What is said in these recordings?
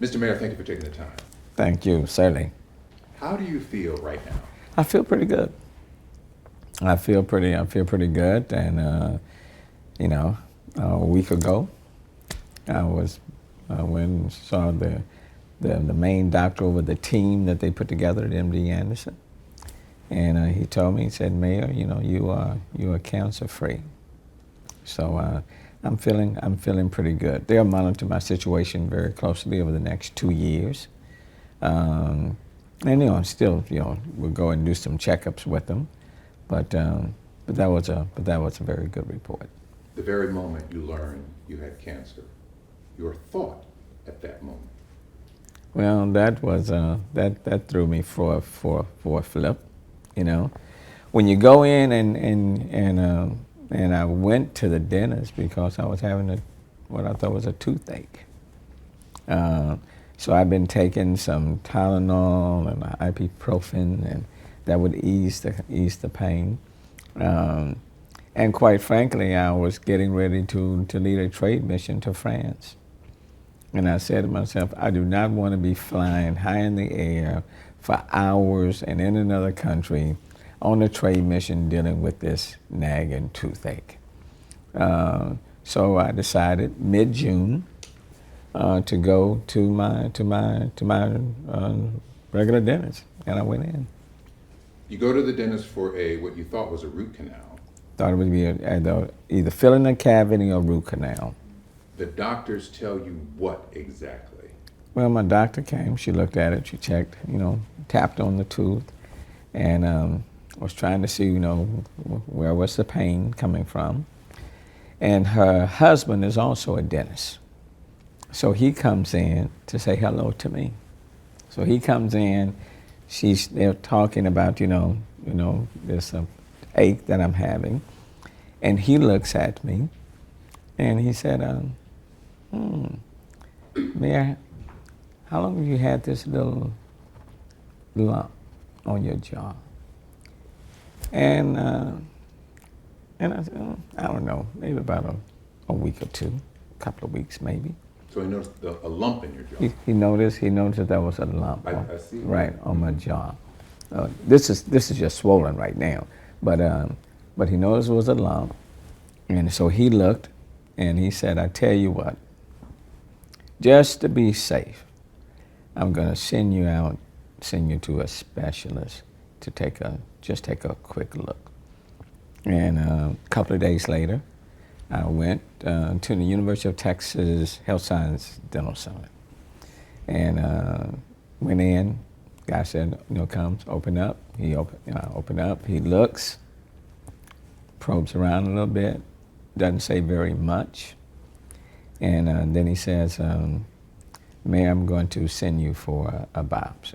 Mr. Mayor, thank you for taking the time. Thank you, certainly. How do you feel right now? I feel pretty good. I feel pretty good. And a week ago, I went and saw the main doctor over the team that they put together at MD Anderson, and he told me, he said, Mayor, you are cancer free. So I'm feeling pretty good. They'll monitor my situation very closely over the next 2 years. And I'm still, we'll go and do some checkups with them, but that was a very good report. The very moment you learned you had cancer, your thought at that moment? Well, that was that threw me for a flip, When you go in and I went to the dentist because I was having what I thought was a toothache. So I've been taking some Tylenol and ibuprofen, and that would ease the pain. And quite frankly, I was getting ready to lead a trade mission to France. And I said to myself, I do not want to be flying high in the air for hours and in another country on a trade mission dealing with this nagging toothache. So I decided mid-June to go to my regular dentist, and I went in. You go to the dentist for what you thought was a root canal. Thought it would be either filling a cavity or root canal. The doctors tell you what exactly? Well, my doctor came, she looked at it, she checked, tapped on the tooth, and was trying to see, where was the pain coming from. And her husband is also a dentist. So he comes in to say hello to me. So he comes in, they're talking about, this ache that I'm having. And he looks at me and he said, Mayor, how long have you had this little lump on your jaw? And I said, I don't know, maybe about a week or two, a couple of weeks maybe. So he noticed a lump in your jaw? He noticed that there was a lump I see. Right on my jaw. This is just swollen right now, but he noticed it was a lump, and so he looked and he said, I tell you what, just to be safe, I'm going to send you to a specialist to take a quick look. And a couple of days later, I went to the University of Texas Health Science Dental Summit, and went in. Guy said, comes, open up. He opened up. He looks, probes around a little bit, doesn't say very much, and then he says, Mayor, I'm going to send you for a biopsy.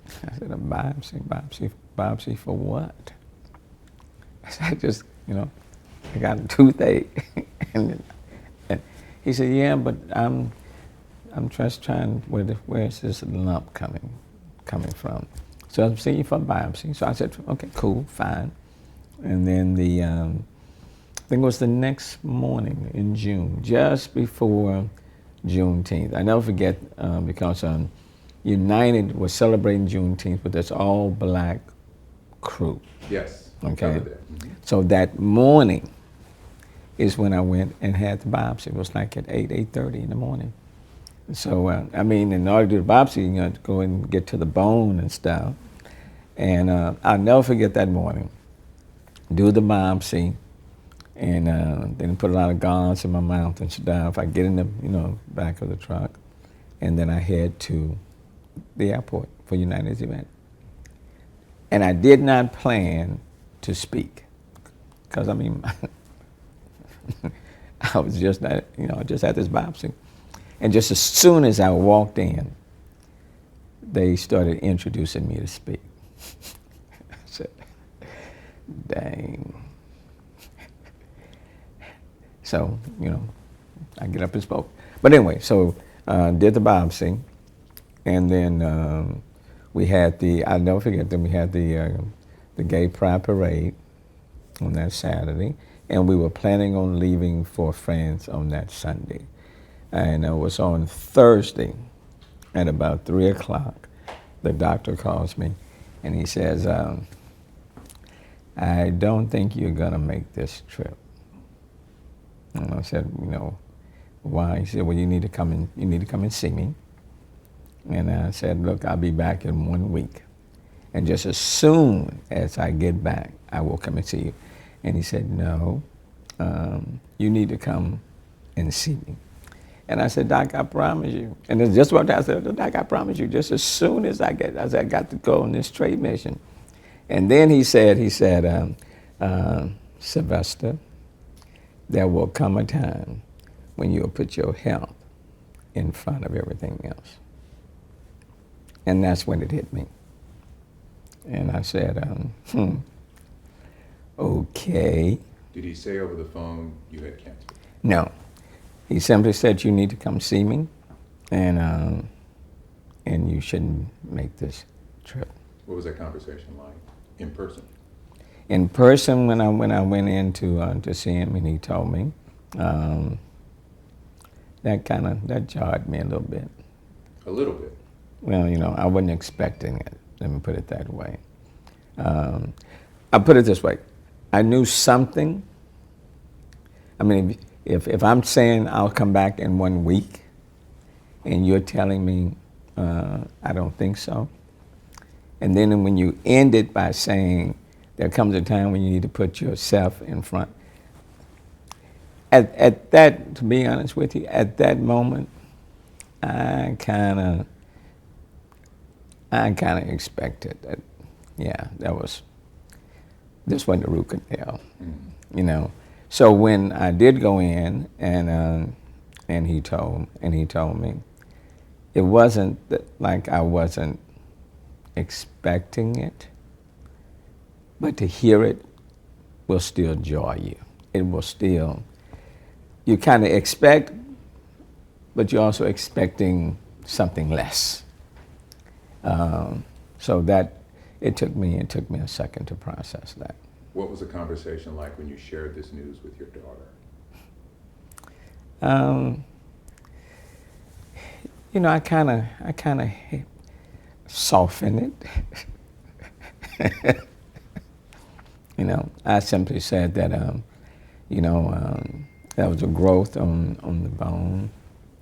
I said, a biopsy? Biopsy for what? I said, I just, I got a toothache. and he said, yeah, but I'm just trying, where's this lump coming from? So I'm seeing you for a biopsy. So I said, okay, cool, fine. And then I think it was the next morning in June, just before Juneteenth. I never forget because United was celebrating Juneteenth with this all-black crew. Yes. Okay. So that morning is when I went and had the biopsy. It was like at 8:30 in the morning. So in order to do the biopsy, you have to go and get to the bone and stuff. And I'll never forget that morning. Do the biopsy, and then put a lot of gauze in my mouth and stuff. I get in the back of the truck, and then I head to the airport for United's event. And I did not plan to speak, because I was just just had this biopsy. And just as soon as I walked in, they started introducing me to speak. I said, dang. So, I get up and spoke. But anyway, so did the biopsy, and then we had I'll never forget, then we had the Gay Pride Parade on that Saturday, and we were planning on leaving for France on that Sunday. And it was on Thursday at about 3 o'clock. The doctor calls me and he says, I don't think you're gonna make this trip. And I said, why? He said, well, you need to come and see me. And I said, look, I'll be back in 1 week. And just as soon as I get back, I will come and see you. And he said, no, you need to come and see me. And I said, Doc, I promise you. And it's just what I said, Doc, I promise you, just as soon as I got to go on this trade mission. And then he said, Sylvester, there will come a time when you'll put your health in front of everything else. And that's when it hit me. And I said, okay. Did he say over the phone you had cancer? No. He simply said, you need to come see me, and you shouldn't make this trip. What was that conversation like in person? In person, when I went in to see him, and he told me, that jarred me a little bit. A little bit? Well, I wasn't expecting it. Let me put it that way. I'll put it this way. I knew something. I mean, if I'm saying I'll come back in 1 week, and you're telling me I don't think so, and then when you end it by saying there comes a time when you need to put yourself in front, at that, to be honest with you, at that moment, I kind of expected that, this wasn't the root canal, So when I did go in, and he told me, it wasn't like I wasn't expecting it, but to hear it will still joy you. It will still, you kind of expect, but you're also expecting something less. So that it took me a second to process that. What was the conversation like when you shared this news with your daughter? I kind of softened it. I simply said that, there was a growth on the bone,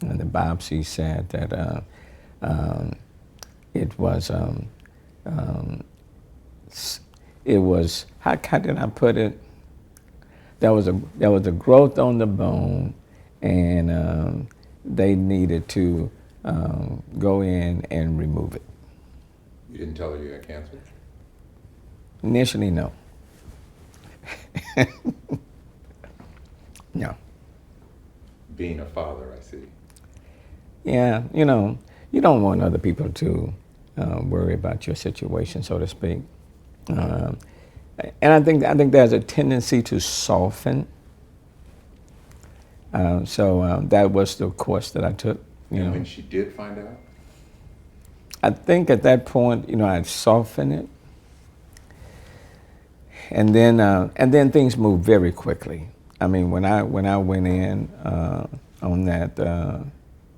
and the biopsy said that it was, how did I put it? There was a growth on the bone, and they needed to go in and remove it. You didn't tell her you had cancer? Initially, no. No. Being a father, I see. Yeah, you don't want other people to worry about your situation, so to speak. And I think there's a tendency to soften. So that was the course that I took. And when she did find out? I think at that point, I'd soften it, and then things moved very quickly. I mean, when I went in on that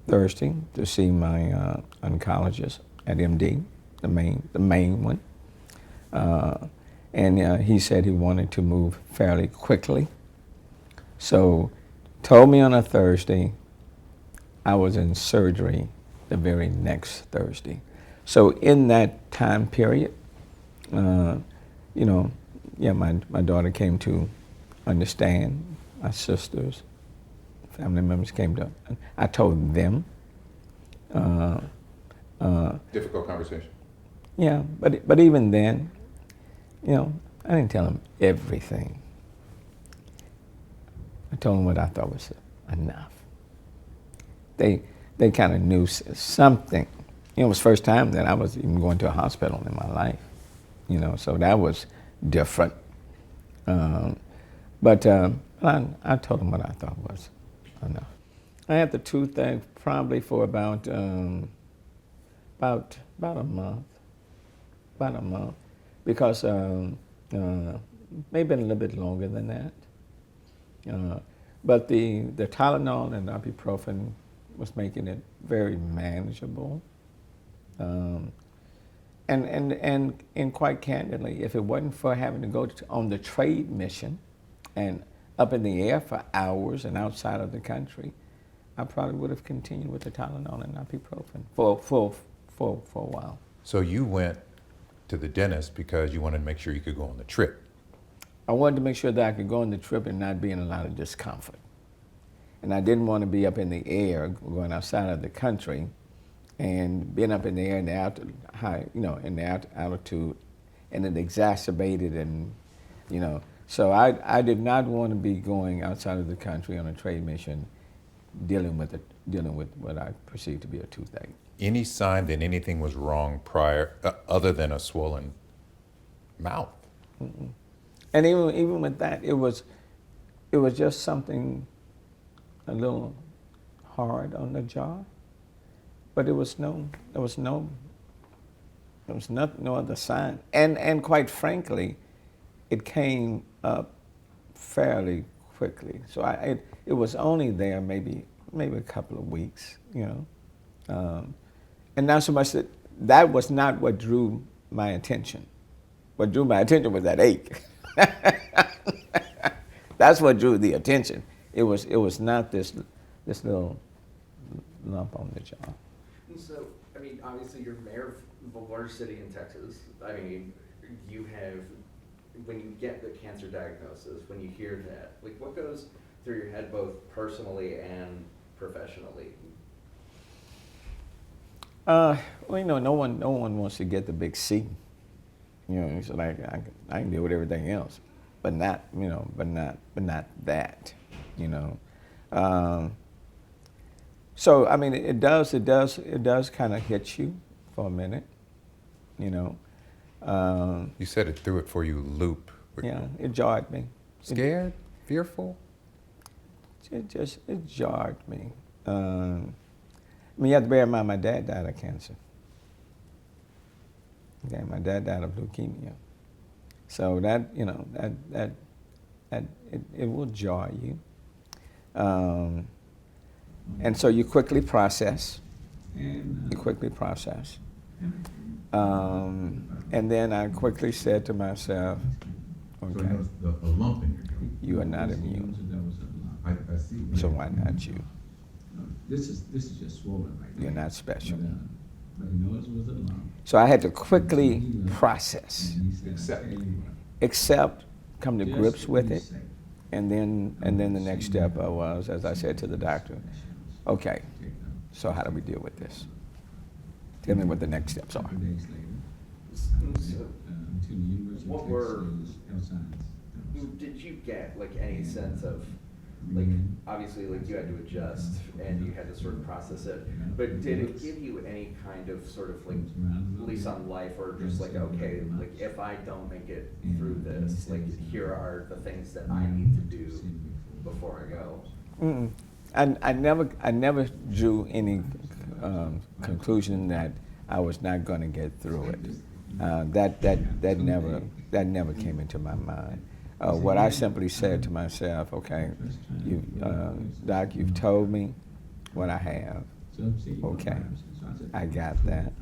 Thursday to see my oncologist at MD, the main one, and he said he wanted to move fairly quickly. So, told me on a Thursday, I was in surgery the very next Thursday. So in that time period, my daughter came to understand. My sisters, family members came to. I told them. Difficult conversation. Yeah, but even then, I didn't tell them everything. I told them what I thought was enough. They kind of knew something. It was the first time that I was even going to a hospital in my life, so that was different. But I told them what I thought was enough. I had the toothache probably for about a month. About a month. Because maybe a little bit longer than that. But the Tylenol and ibuprofen was making it very manageable. And quite candidly, if it wasn't for having to go on the trade mission and up in the air for hours and outside of the country, I probably would have continued with the Tylenol and ibuprofen for a while. So you went to the dentist because you wanted to make sure you could go on the trip. I wanted to make sure that I could go on the trip and not be in a lot of discomfort. And I didn't want to be up in the air, going outside of the country, and being up in the air in the altitude, and it exacerbated, and So I did not want to be going outside of the country on a trade mission, dealing with what I perceived to be a toothache. Any sign that anything was wrong prior, other than a swollen mouth? Mm-mm. And even with that, it was just something a little hard on the jaw, but there was no other sign. And quite frankly, it came up fairly quickly. So it was only there maybe a couple of weeks, and not so much that was not what drew my attention. What drew my attention was that ache. That's what drew the attention. It was not this little lump on the jaw. And so, I mean, obviously you're mayor of a large city in Texas. I mean, you have, when you get the cancer diagnosis, when you hear that, like what goes through your head both personally and professionally? Well, no one wants to get the big C. So like I can deal with everything else, but not that. So I mean, it does kind of hit you for a minute. You said it threw it for you loop. Yeah, it jarred me. Scared? Fearful? It jarred me. I mean, you have to bear in mind, my dad died of cancer. Okay, my dad died of leukemia. So that it will jar you. And so you quickly process. And then I quickly said to myself, okay, So a lump in your jaw. you are not immune. I see. So why not you? This is just swollen right now. You're not special. But he knows it was a lump. So I had to quickly process, accept, come to grips with it, and then the next step was, as I said to the doctor, okay, so how do we deal with this? Tell me what the next steps are. Did you get like any sense of, like, obviously like you had to adjust and you had to sort of process it, but did it give you any kind of sort of like lease on life, or just like, okay, like if I don't make it through this, like here are the things that I need to do before I go? Mm-mm. I never drew any conclusion that I was not going to get through it. That never came into my mind. What I simply said to myself, okay, Doc, you've told me what I have. Okay, I got that.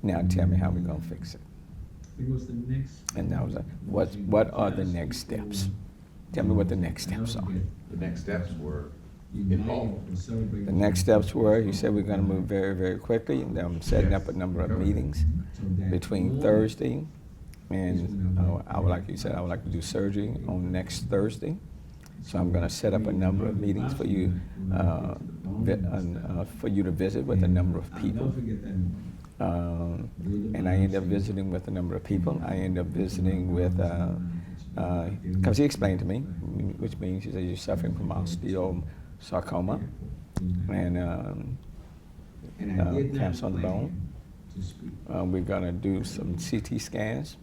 Now tell me how we're gonna fix it. And that was what are the next steps? Tell me what the next steps are. The next steps were involved. The next steps were, he said, we're going to move very, very quickly. And I'm setting up a number of meetings between Thursday and I would like to do surgery on next Thursday. So I'm going to set up a number of meetings for you to visit with a number of people. And I end up visiting with a number of people. I end up visiting with, because he explained to me, which means he said you're suffering from osteosarcoma and cancer on the bone. We're going to do some CT scans.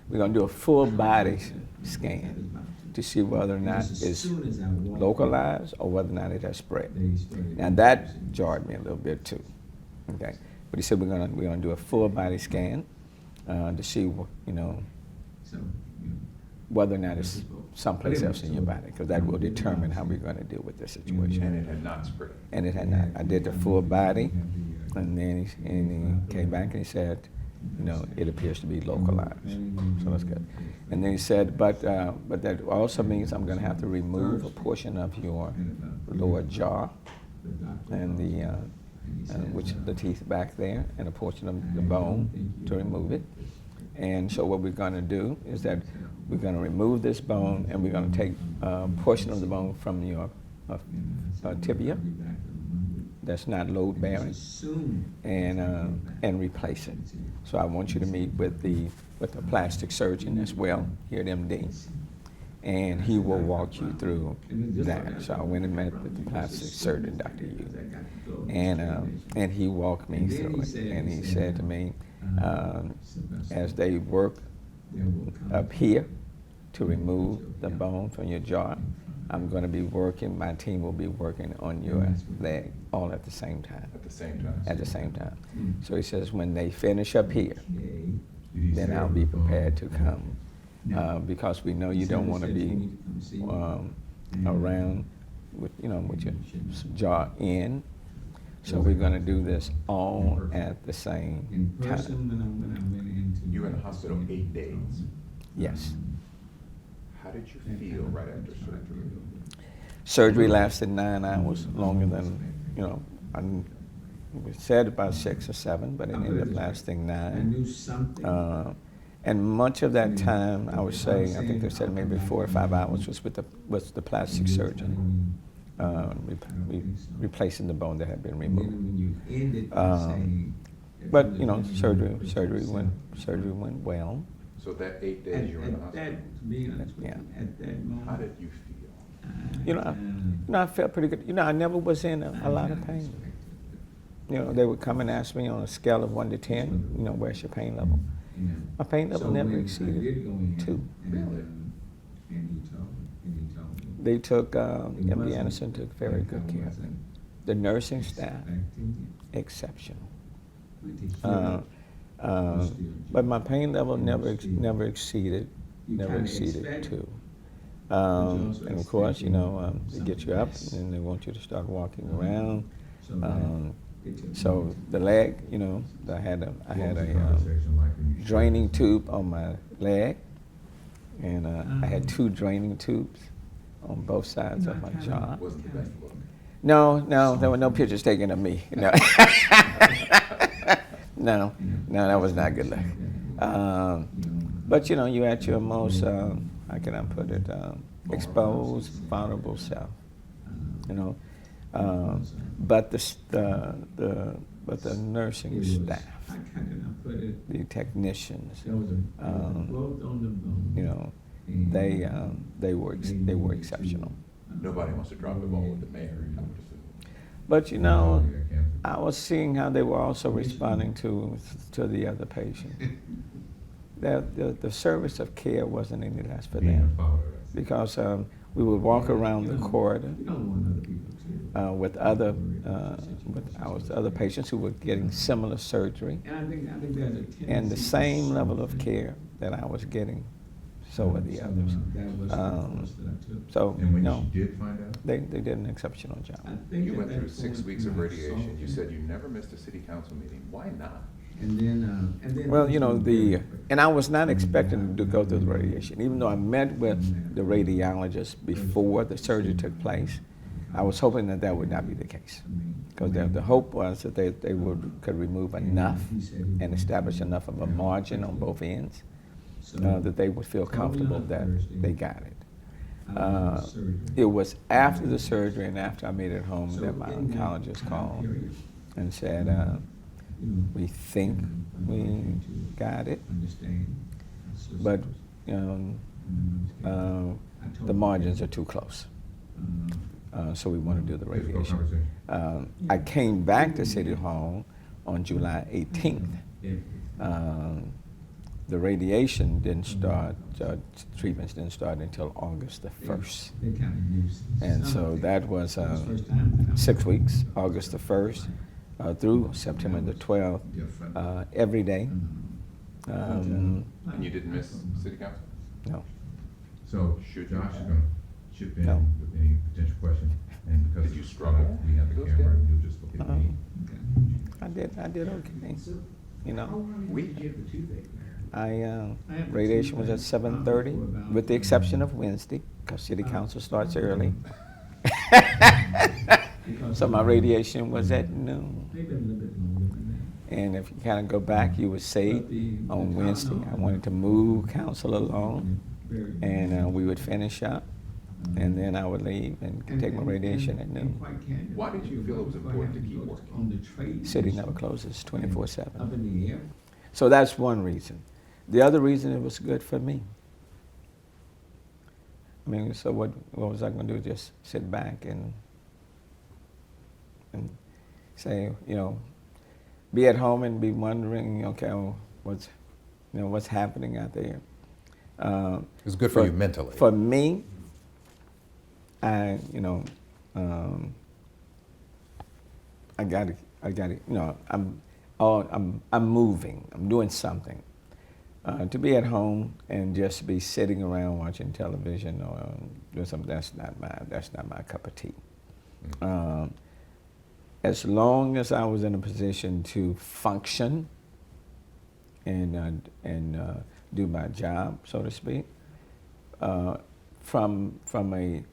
We're going to do a full body scan to see whether or not it's localized or whether or not it has spread. Now that jarred me a little bit too. Okay, but he said we're gonna do a full body scan to see whether or not it's someplace else in your body, because that will determine how we're going to deal with this situation. And it had not spread. And it had not. I did the full body, and then he came back and he said, you know, it appears to be localized. So that's good. And then he said, but that also means I'm going to have to remove a portion of your lower jaw and which the teeth back there, and a portion of the bone to remove it. And so what we're going to do is that we're going to remove this bone, and we're going to take a portion of the bone from your tibia that's not load bearing, and replace it. So I want you to meet with the plastic surgeon as well here at MD, and he will walk you through that. So I went and met with the plastic surgeon, Dr. Yu, and he walked me through it, and he said to me, as they work up here to remove the bone from your jaw, I'm going to be working, my team will be working on your leg all at the same time. At the same time. At the same time. So he says when they finish up here, then I'll be prepared to come, because we know you don't want to be around with, you know, with your jaw in. So we're going to do this all at the same time. You were in the hospital 8 days. Yes. How did you feel right after surgery? Surgery lasted 9 hours, longer than, you know, we said about 6 or 7, but it ended up lasting 9. And much of that time, I would say, I think they said maybe 4 or 5 hours was with the plastic surgeon, replacing the bone that had been removed. But you know, surgery went well. So that 8 days you were in the hospital. Yeah. How did you feel? You know, I felt pretty good. You know, I never was in a lot of pain. You know, they would come and ask me on a scale of 1 to 10, you know, where's your pain level? My pain level never exceeded 2. Really? They took, MD Anderson took very good care of me. The nursing staff, exceptional. But my pain level never exceeded 2. And of course, you know, they get you up and they want you to start walking around. So the leg, you know, I had a draining tube on my leg, and I had 2 draining tubes on both sides of my jaw. Wasn't the best look. No, there were no pictures taken of me. No, no, that was not good luck. But you know, you're at your most, how can I put it, exposed, vulnerable self. You know, but the nursing staff, the technicians, you know, they were exceptional. Nobody wants to drop the ball with the mayor. I would assume. But you know, I was seeing how they were also responding to the other patient. The service of care wasn't any less for them, because we would walk around the corridor with other patients who were getting similar surgery, and the same level of care that I was getting. So were the others. So And when you know, you did find out? they did an exceptional job. You went through 6 weeks of radiation. You said you never missed a city council meeting. Why not? Well, you know, and I was not expecting to go through the radiation. Even though I met with the radiologist before the surgery took place, I was hoping that would not be the case. Because the hope was that they could remove enough and establish enough of a margin on both ends that they would feel comfortable that they got it. It was after the surgery and after I made it home that my oncologist called and said, we think we got it, but the margins are too close. So we want to do the radiation. I came back to City Hall on July 18th. The radiation didn't start, treatments didn't start until August the 1st. And so that was 6 weeks, August the 1st through September the 12th, every day. And you didn't miss city council? No. So Should you Josh is have? gonna chip in No. with any potential question, and because Did you it's struggle we have the with those camera, guys? you'll just look at me. I did okay. You know, We did you have the toothache, Mayor? radiation was at 7:30, with the exception of Wednesday, because city council starts early. So my radiation was at noon. Maybe a little bit longer than And if you kind of go back, you would say on Wednesday, I wanted to move council along, and we would finish up, and then I would leave and take my radiation at noon. Why did you feel it was important to keep working? On the trade. City never closes 24/7. Up in the air. So that's one reason. The other reason, it was good for me. I mean, so what was I going to do? Just sit back and say, you know, be at home and be wondering, okay, well, what's happening out there? It was good for you mentally. For me, I got it. You know, I'm moving. I'm doing something. To be at home and just be sitting around watching television or doing something, that's not my cup of tea. As long as I was in a position to function and do my job, so to speak, from a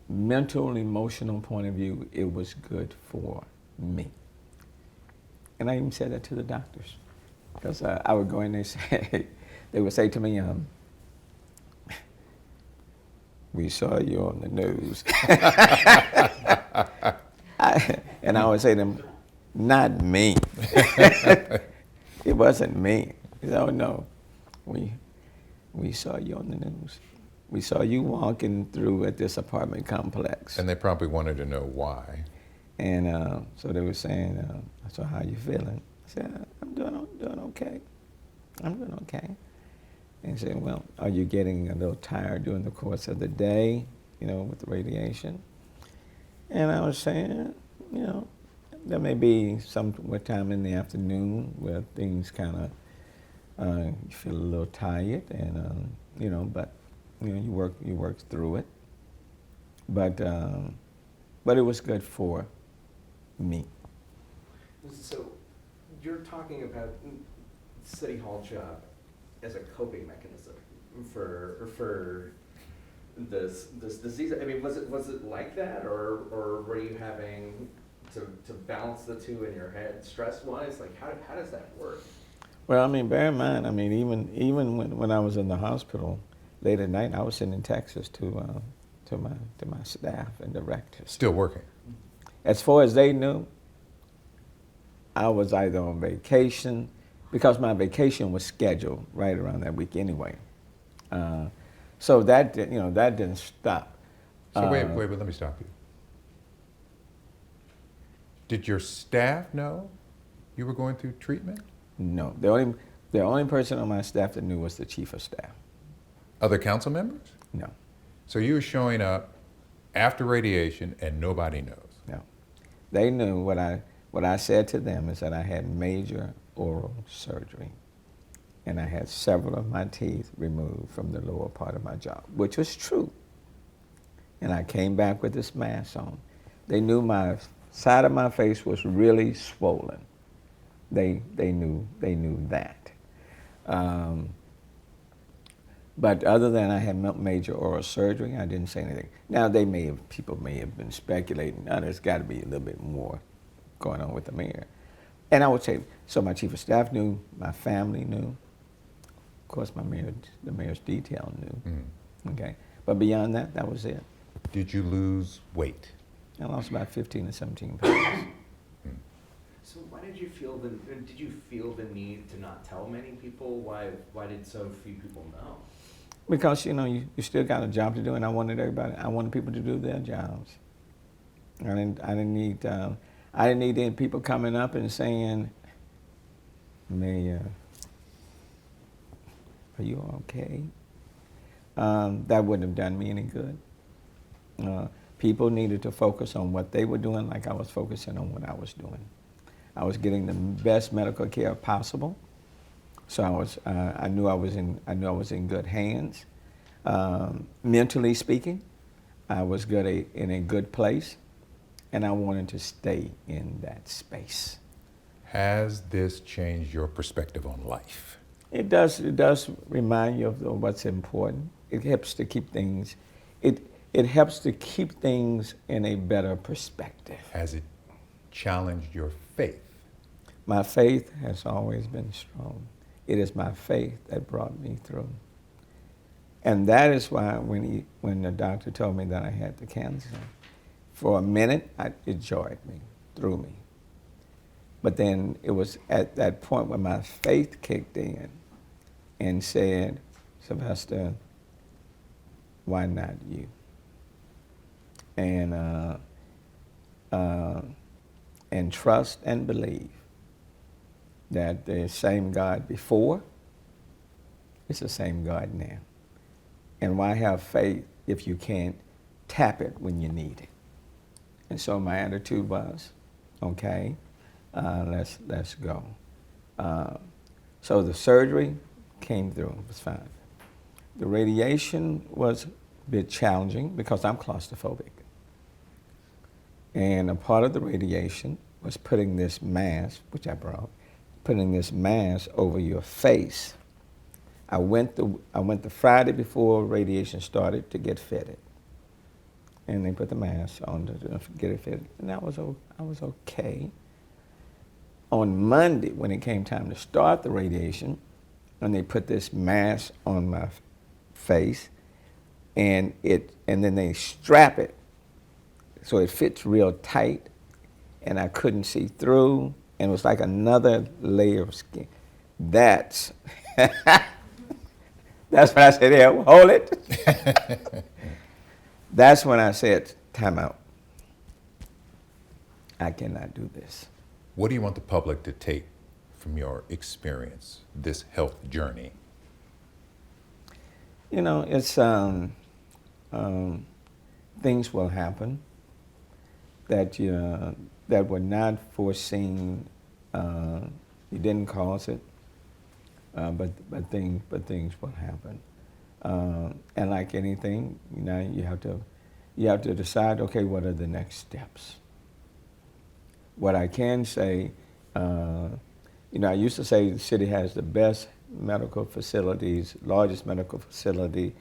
mental, emotional point of view, it was good for me. And I even said that to the doctors. Because I would go in and they would say to me, we saw you on the news. And I would say to them, not me. It wasn't me. He said, oh no, we saw you on the news. We saw you walking through at this apartment complex. And they probably wanted to know why. And so they were saying, so how you feeling? I said, I'm doing okay. I'm doing okay. And he said, well, are you getting a little tired during the course of the day, you know, with the radiation? And I was saying, you know, there may be some time in the afternoon where things kind of, you feel a little tired and, you know, but, you know, you work through it. But it was good for me. So you're talking about City Hall job as a coping mechanism for this disease. I mean, was it like that, or were you having to balance the two in your head stress wise? Like how does that work? Well, I mean, bear in mind, I mean, even when I was in the hospital late at night, I was sending texts to my staff and directors. Still working. As far as they knew, I was either on vacation, because my vacation was scheduled right around that week anyway. So that didn't stop. So wait, let me stop you. Did your staff know you were going through treatment? No, the only person on my staff that knew was the chief of staff. Other council members? No, So you were showing up after radiation and nobody knows? no. They knew what I said to them is that I had major oral surgery, and I had several of my teeth removed from the lower part of my jaw, which was true. And I came back with this mask on. They knew my side of my face was really swollen. They knew that. But other than I had major oral surgery, I didn't say anything. Now people may have been speculating, there's got to be a little bit more going on with the mayor. And I would say, so my chief of staff knew, my family knew, of course the mayor's detail knew, okay? But beyond that, that was it. Did you lose weight? I lost about 15 to 17 pounds. So why did you feel the need to not tell many people? Why did so few people know? Because, you know, you still got a job to do, and I wanted people to do their jobs. I didn't need any people coming up and saying, Mayor, are you okay? That wouldn't have done me any good. People needed to focus on what they were doing, like I was focusing on what I was doing. I was getting the best medical care possible, so I knew I was in good hands. Mentally speaking, I was in a good place, and I wanted to stay in that space. Has this changed your perspective on life? It does remind you of what's important. It helps to keep things, it helps to keep things in a better perspective. Has it challenged your faith? My faith has always been strong. It is my faith that brought me through. And that is why when the doctor told me that I had the cancer, for a minute, it joyed me, through me. But then it was at that point when my faith kicked in and said, Sylvester, why not you? And trust and believe that the same God before is the same God now. And why have faith if you can't tap it when you need it? And so my attitude was, okay, let's go. So the surgery came through, it was fine. The radiation was a bit challenging because I'm claustrophobic. And a part of the radiation was putting this mask, which I brought, putting this mask over your face. I went the Friday before radiation started to get fitted. And they put the mask on to get it fitted. And I was okay. On Monday, when it came time to start the radiation, and they put this mask on my face, and then they strap it so it fits real tight, and I couldn't see through, and it was like another layer of skin. That's when I said, "Yeah, hold it." That's when I said, "Time out. I cannot do this." What do you want the public to take from your experience, this health journey? You know, it's things will happen that that were not foreseen. You didn't cause it, but things will happen. And like anything, you know, you have to decide. Okay, what are the next steps? What I can say, you know, I used to say the city has the best medical facilities, largest medical facility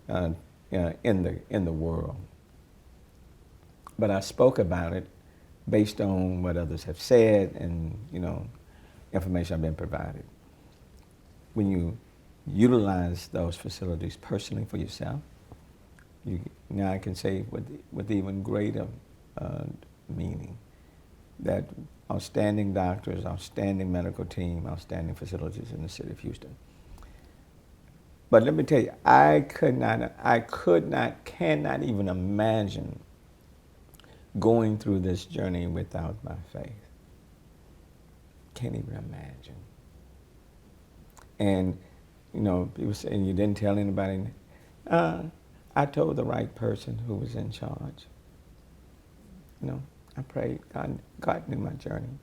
in the world. But I spoke about it based on what others have said and, you know, information I've been provided. When you utilize those facilities personally for yourself, now I can say with even greater meaning that outstanding doctors, outstanding medical team, outstanding facilities in the city of Houston. But let me tell you, I cannot even imagine going through this journey without my faith. Can't even imagine. And, you know, people saying you didn't tell anybody. I told the right person who was in charge. You know, I prayed. God knew my journey.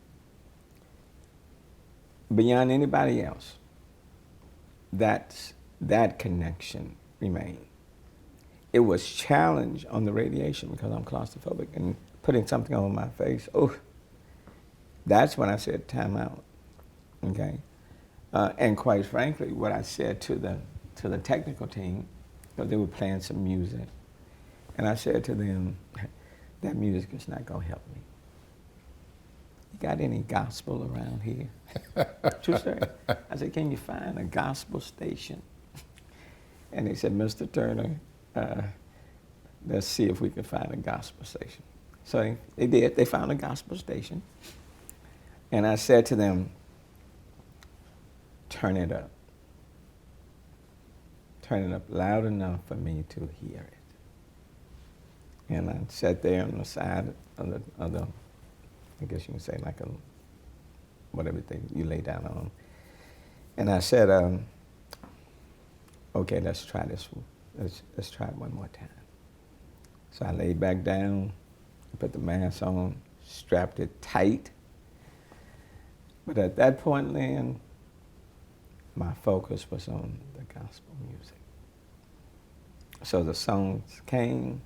Beyond anybody else, that connection remained. It was challenged on the radiation because I'm claustrophobic, and putting something on my face, that's when I said time out, okay? And quite frankly, what I said to the technical team, because they were playing some music, and I said to them, that music is not gonna help me. You got any gospel around here? True story. I said, can you find a gospel station? And they said, Mr. Turner, let's see if we can find a gospel station. So they did. They found a gospel station. And I said to them, turn it up. Turn it up loud enough for me to hear it. And I sat there on the side of the I guess you can say like a, whatever thing you lay down on. And I said, okay, let's try this. Let's try it one more time. So I laid back down, put the mask on, strapped it tight. But at that point, Len, my focus was on the gospel music. So the songs came,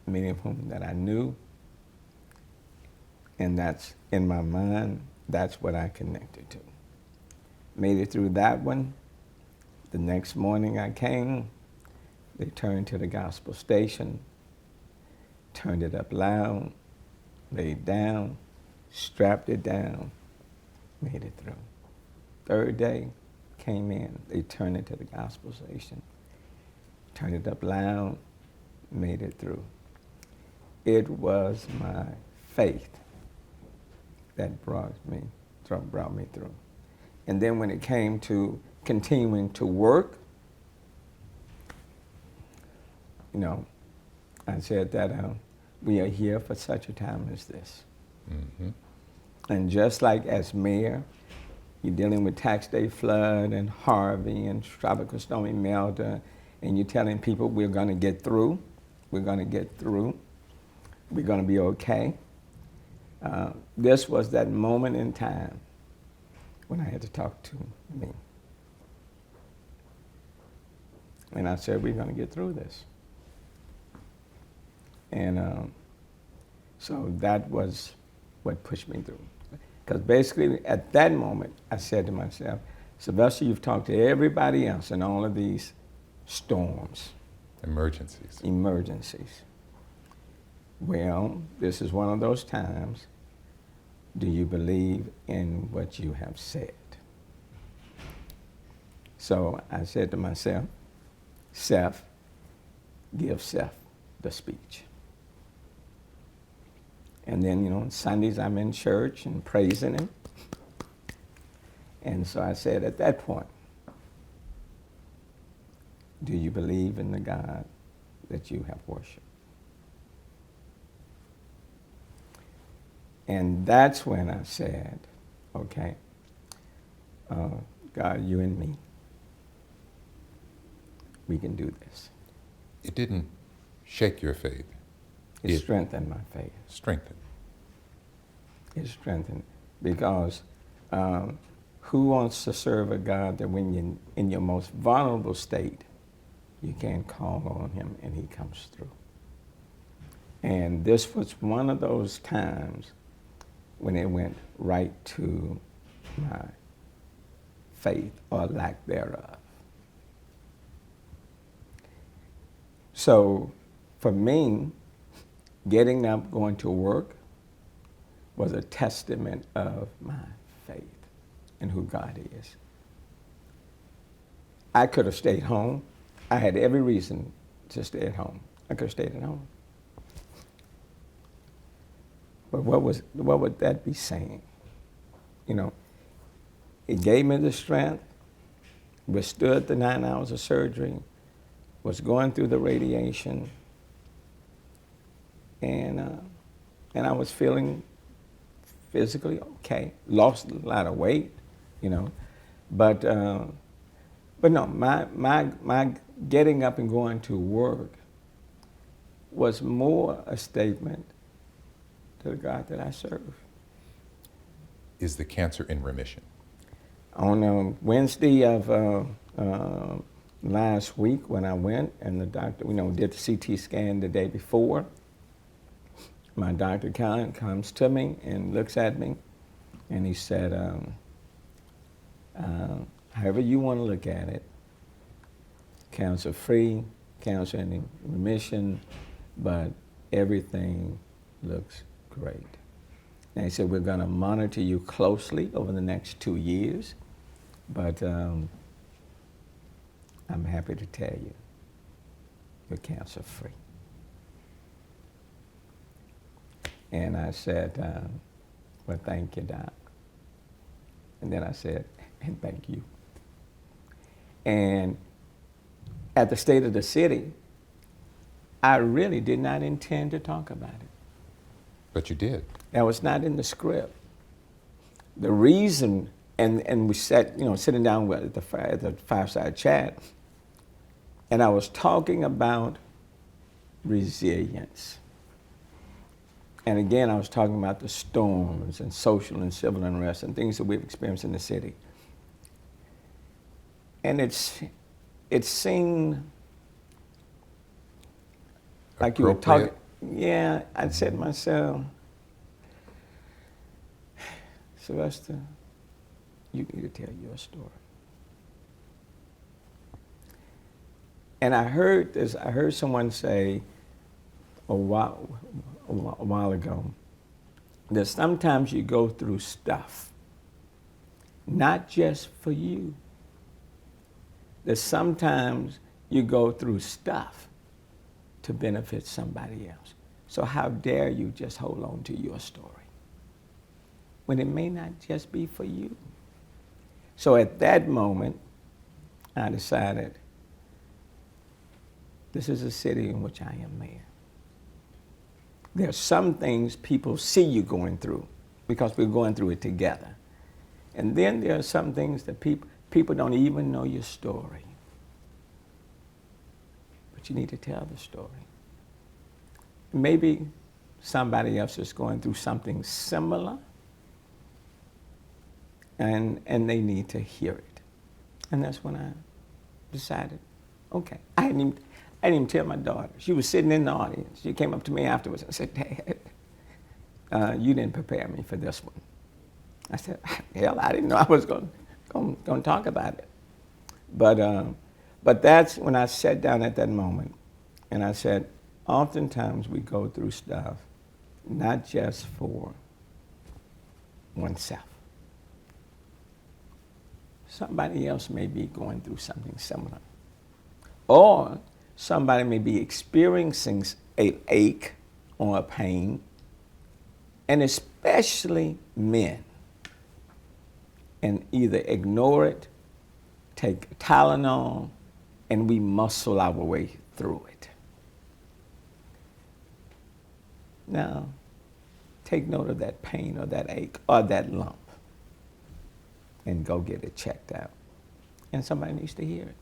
many of whom that I knew, and that's in my mind, that's what I connected to. Made it through that one. The next morning I came, they turned to the gospel station, turned it up loud, laid down, strapped it down, made it through. Third day, came in, they turned it to the gospel station, turned it up loud, made it through. It was my faith that brought me through. And then when it came to continuing to work, you know, I said that we are here for such a time as this. Mm-hmm. And just like as mayor, you're dealing with tax day flood and Harvey and tropical stormy Melda, and you're telling people we're going to get through, we're going to get through, we're going to be okay. This was that moment in time when I had to talk to me. And I said, we're going to get through this. And so that was what pushed me through. Because basically at that moment, I said to myself, Sylvester, you've talked to everybody else in all of these storms, emergencies. Well, this is one of those times. Do you believe in what you have said? So I said to myself, Seth, give Seth the speech. And then, you know, on Sundays I'm in church and praising him. And so I said at that point, do you believe in the God that you have worshiped? And that's when I said, okay, God, you and me, we can do this. It didn't shake your faith. It strengthened my faith. Strengthened. It strengthened because who wants to serve a God that when you're in your most vulnerable state, you can call on him and he comes through? And this was one of those times when it went right to my faith or lack thereof. So for me, getting up, going to work was a testament of my faith and who God is. I could have stayed home. I had every reason to stay at home. I could have stayed at home. But what would that be saying? You know, it gave me the strength, withstood the 9 hours of surgery, was going through the radiation, and I was feeling physically okay. Lost a lot of weight, you know, but no, my getting up and going to work was more a statement to the God that I serve. Is the cancer in remission? On Wednesday of last week when I went and the doctor, you know, did the CT scan the day before, my doctor comes to me and looks at me and he said, however you want to look at it, cancer free, cancer in remission, but everything looks great. And he said, we're going to monitor you closely over the next 2 years, but I'm happy to tell you, you're cancer free. And I said, well, thank you, Doc. And then I said, and thank you. And at the State of the City, I really did not intend to talk about it. But you did. That was not in the script. The reason, and we sat, you know, sitting down at the fireside chat, and I was talking about resilience. And again, I was talking about the storms and social and civil unrest and things that we've experienced in the city. And it seemed like you were talking. appropriate? Yeah, I said to myself, Sylvester, you need to tell your story. And I heard this. I heard someone say a while ago that sometimes you go through stuff, not just for you. That sometimes you go through stuff to benefit somebody else. So how dare you just hold on to your story when it may not just be for you? So at that moment, I decided this is a city in which I am mayor. There are some things people see you going through because we're going through it together. And then there are some things that people don't even know your story. But you need to tell the story. Maybe somebody else is going through something similar and they need to hear it. And that's when I decided, okay. I didn't even tell my daughter. She was sitting in the audience. She came up to me afterwards and said, Dad, you didn't prepare me for this one. I said, hell, I didn't know I was going to talk about it. But that's when I sat down at that moment and I said, oftentimes we go through stuff not just for oneself. Somebody else may be going through something similar. Or somebody may be experiencing an ache or a pain, and especially men, and either ignore it, take Tylenol, and we muscle our way through it. Now, take note of that pain or that ache or that lump and go get it checked out. And somebody needs to hear it.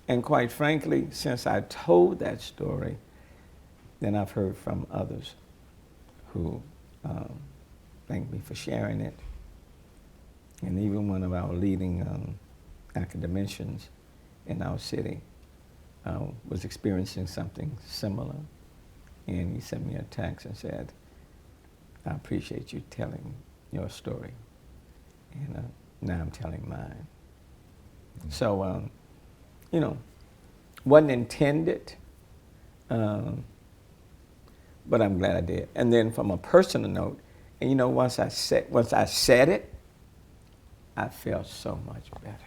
And quite frankly, since I told that story, then I've heard from others who thanked me for sharing it. And even one of our leading academicians in our city was experiencing something similar. And he sent me a text and said, I appreciate you telling your story. And now I'm telling mine. Mm-hmm. So, wasn't intended, but I'm glad I did. And then from a personal note, and once I said it, I felt so much better.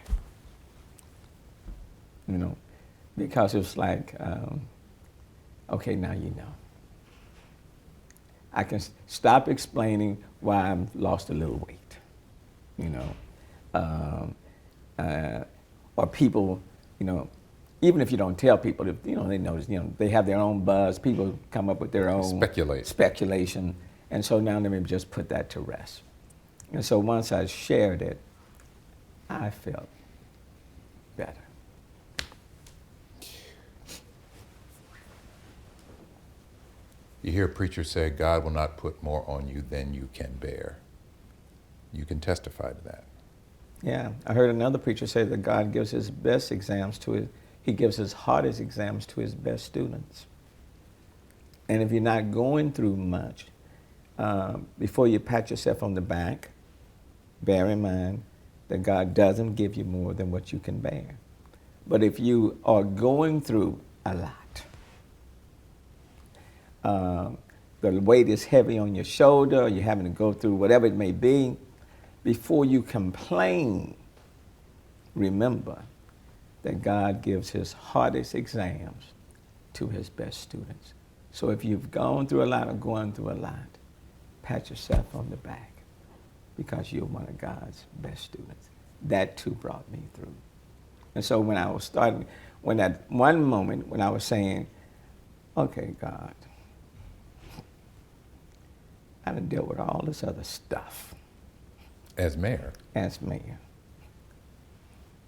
Because it was like, okay, now you know. I can stop explaining why I've lost a little weight, or people, even if you don't tell people, if, they notice, they have their own buzz. People come up with their own speculation, and so now let me just put that to rest. And so once I shared it, I felt better. You hear a preacher say, God will not put more on you than you can bear. You can testify to that. Yeah, I heard another preacher say that God gives his best exams he gives his hardest exams to his best students. And if you're not going through much, before you pat yourself on the back, bear in mind that God doesn't give you more than what you can bear. But if you are going through a lot, the weight is heavy on your shoulder, or you're having to go through whatever it may be, before you complain, remember that God gives his hardest exams to his best students. So if you've gone through a lot or going through a lot, pat yourself on the back because you're one of God's best students. That too brought me through. And so when I was starting, when that one moment when I was saying, okay, God, I done dealt with all this other stuff. As mayor? As mayor.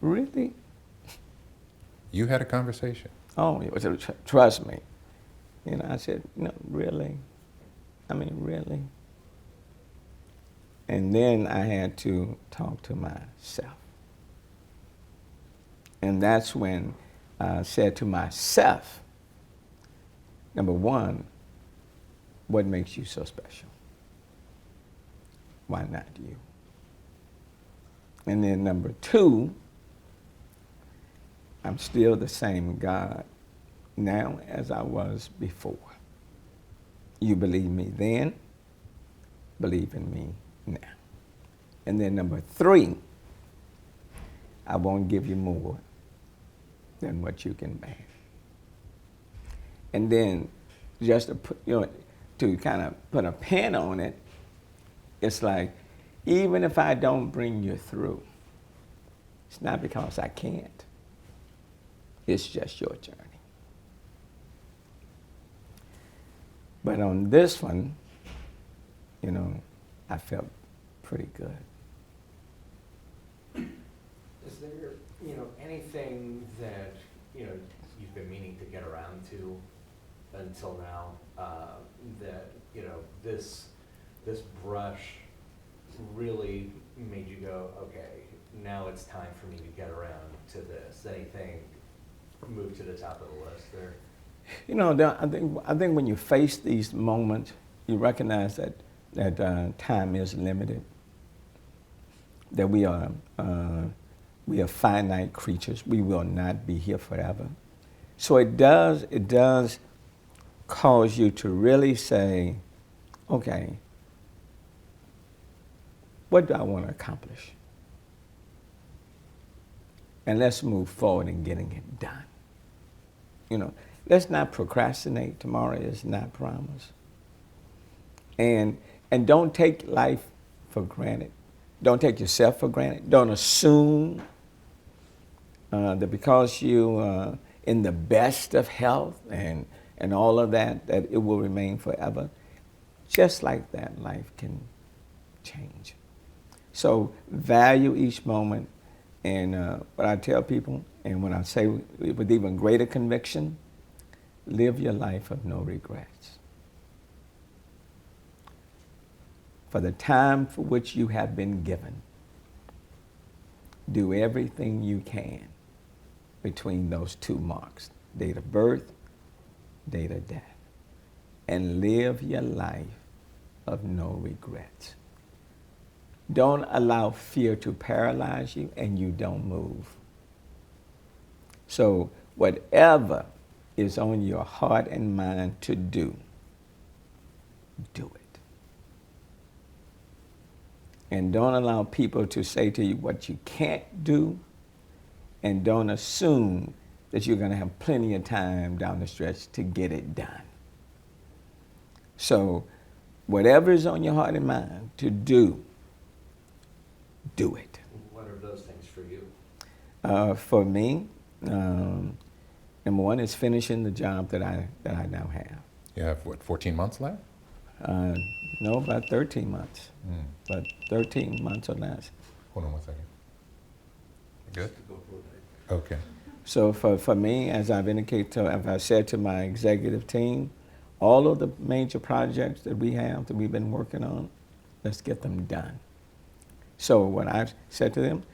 Really? You had a conversation? Oh, it was, trust me. I said, really? I mean, really? And then I had to talk to myself. And that's when I said to myself, number one, what makes you so special? Why not you? And then number two, I'm still the same God now as I was before. You believe me then, believe in me now. And then number three, I won't give you more than what you can bear. And then just to put, to kind of put a pin on it, it's like, even if I don't bring you through, it's not because I can't. It's just your journey. But on this one, I felt pretty good. Is there, anything that, you've been meaning to get around to until now, that, this brush really made you go, okay, now it's time for me to get around to this? Anything move to the top of the list there? I think when you face these moments, you recognize that time is limited, that we are finite creatures. We will not be here forever. So it does cause you to really say, okay, what do I want to accomplish? And let's move forward in getting it done. Let's not procrastinate. Tomorrow is not promised. And don't take life for granted. Don't take yourself for granted. Don't assume that because you in the best of health and all of that it will remain forever. Just like that, life can change. So value each moment. And what I tell people, and when I say with even greater conviction, live your life of no regrets. For the time for which you have been given, do everything you can between those two marks, date of birth, date of death, and live your life of no regrets. Don't allow fear to paralyze you, and you don't move. So whatever is on your heart and mind to do, do it. And don't allow people to say to you what you can't do, and don't assume that you're going to have plenty of time down the stretch to get it done. So whatever is on your heart and mind to do, do it. What are those things for you? For me, number one is finishing the job that I now have. You have, 14 months left? No, about 13 months. About 13 months or less. Hold on one second. Good? Okay. So for me, as I've indicated, as I said to my executive team, all of the major projects that we have, that we've been working on, let's get them done. So what I've said to them,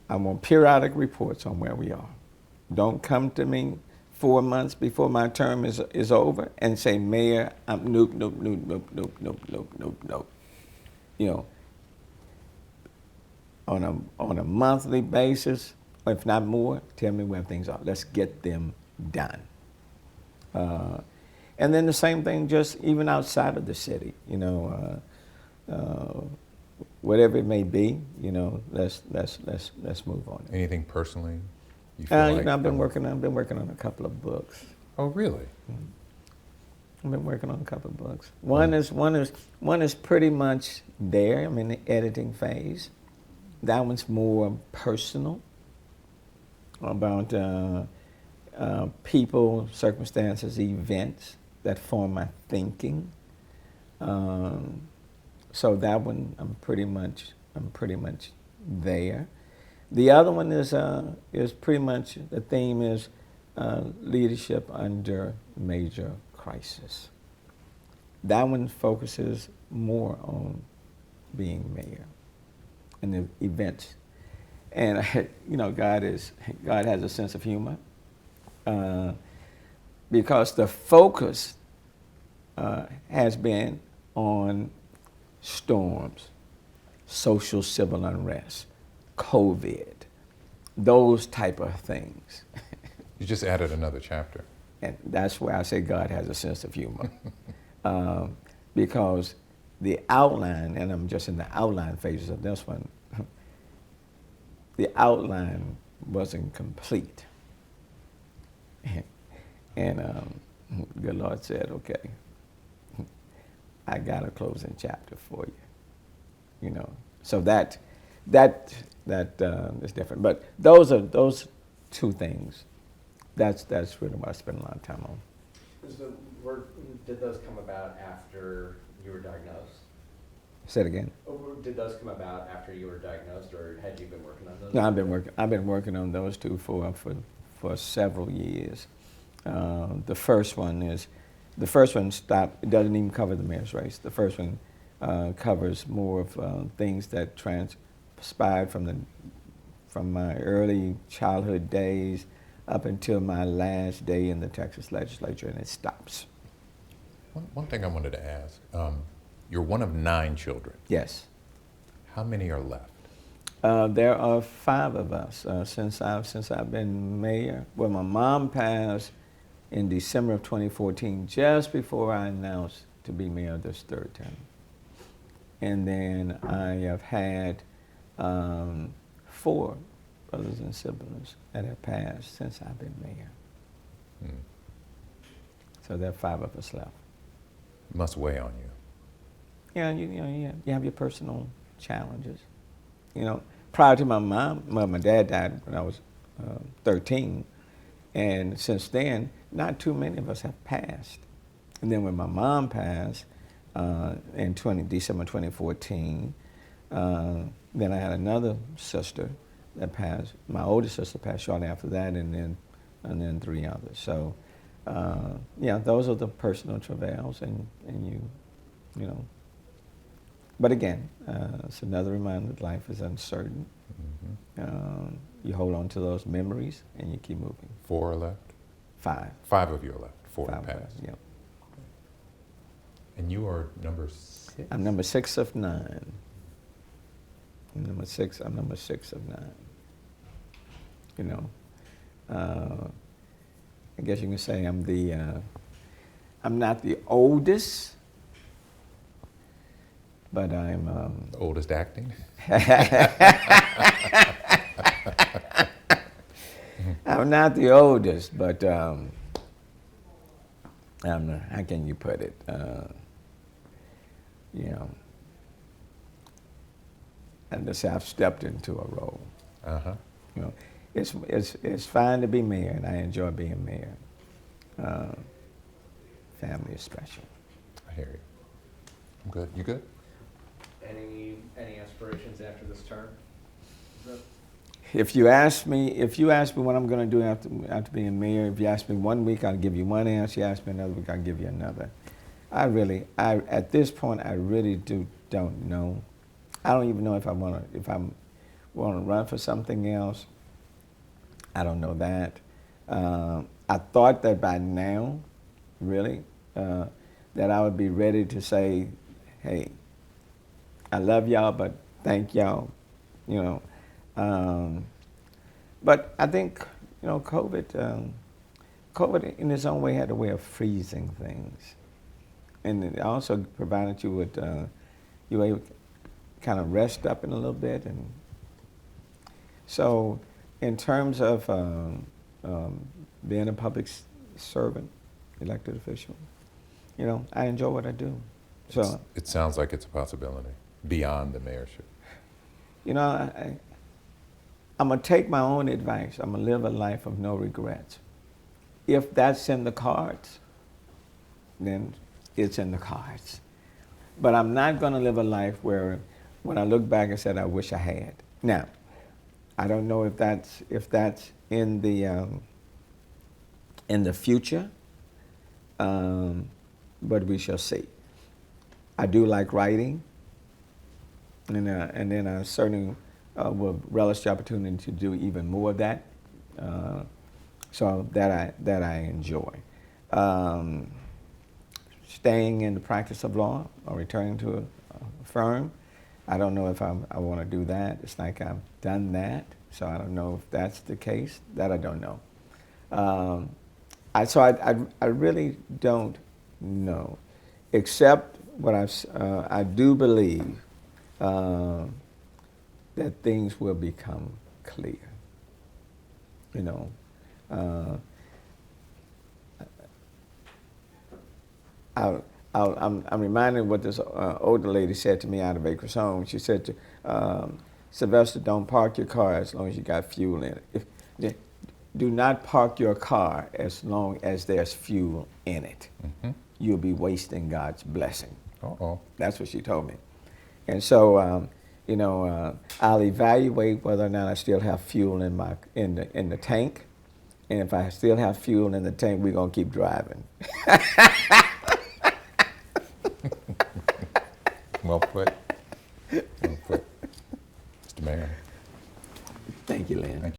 I want periodic reports on where we are. Don't come to me 4 months before my term is over and say, Mayor, I'm nope. On a monthly basis, or if not more, tell me where things are. Let's get them done. And then the same thing, just even outside of the city, whatever it may be, let's move on. Anything personally? You feel like I've been working on a couple of books. Oh, really? I've been working on a couple of books. One is pretty much there. I'm in the editing phase. That one's more personal, about people, circumstances, events that form my thinking. So that one, I'm pretty much there. The other one is pretty much, the theme is leadership under major crisis. That one focuses more on being mayor and the events. And God has a sense of humor. because the focus has been on storms, social civil unrest, COVID, those type of things. You just added another chapter. And that's where I say God has a sense of humor. Because the outline, and I'm just in the outline phases of this one, the outline wasn't complete. And the Lord said, okay, I got a closing chapter for you. You know, so that is different. But those two things. That's really what I spend a lot of time on. So did those come about after you were diagnosed? Say it again. Or did those come about after you were diagnosed, or had you been working on those? No, I've been working on those two for several years. The first one stopped. It doesn't even cover the mayor's race. The first one covers more of things that transpired from my early childhood days up until my last day in the Texas legislature, and it stops. One thing I wanted to ask, you're one of 9 children. Yes. How many are left? There are 5 of us since I've been mayor. Well, my mom passed in December of 2014, just before I announced to be mayor this third term. And then I have had 4 brothers and siblings that have passed since I've been mayor. Hmm. So there are 5 of us left. Must weigh on you. Yeah, you have your personal challenges. You know, prior to my mom, well, my dad died when I was 13, and since then, not too many of us have passed. And then when my mom passed in December 2014, then I had another sister that passed. My oldest sister passed shortly after that, and then 3 others. So, yeah, those are the personal travails, and you know. But again, it's another reminder that life is uncertain. Mm-hmm. You hold on to those memories, and you keep moving. 4 are left? 5. 5 of you are left. 4 5 have of us, passed. yeah. And you are number 6? I'm number 6 of 9. I'm number 6 of 9. You know, I guess you can say I'm not the oldest, but I'm The oldest acting? I'm not the oldest, but I'm not, how can you put it? You know, and just say I've stepped into a role. Uh-huh. You know, it's fine to be mayor, and I enjoy being mayor. Family is special. I hear you. I'm good. You good? Any aspirations after this term? If you ask me what I'm going to do after being mayor, if you ask me 1 week, I'll give you one answer. You ask me another week, I'll give you another. At this point, I really don't know. I don't even know if I want to run for something else. I don't know that. I thought that by now, really, that I would be ready to say, hey, I love y'all, but thank y'all, you know. But I think, you know, COVID in its own way had a way of freezing things. And it also provided you with, you were able to kind of rest up in a little bit. And so in terms of being a public servant, elected official, you know, I enjoy what I do. So It sounds like it's a possibility beyond the mayorship. you know, I'm going to take my own advice. I'm going to live a life of no regrets. If that's in the cards, then it's in the cards. But I'm not going to live a life where when I look back and said, I wish I had. Now, I don't know if that's in the future, but we shall see. I do like writing, and then I certainly will relish the opportunity to do even more of that. So that I enjoy. staying in the practice of law or returning to a firm. I don't know if I want to do that. It's like I've done that, so I don't know if that's the case. That I don't know. I really don't know, except what I do believe that things will become clear. You know, I'm reminded of what this older lady said to me out of Acres Home. She said to Sylvester, don't park your car as long as you got fuel in it. Do not park your car as long as there's fuel in it. Mm-hmm. You'll be wasting God's blessing. Uh-oh. That's what she told me. And so, I'll evaluate whether or not I still have fuel in the tank. And if I still have fuel in the tank, we're gonna keep driving. Well put. Well put. Mr. Mayor. Thank you, Len. Thank you.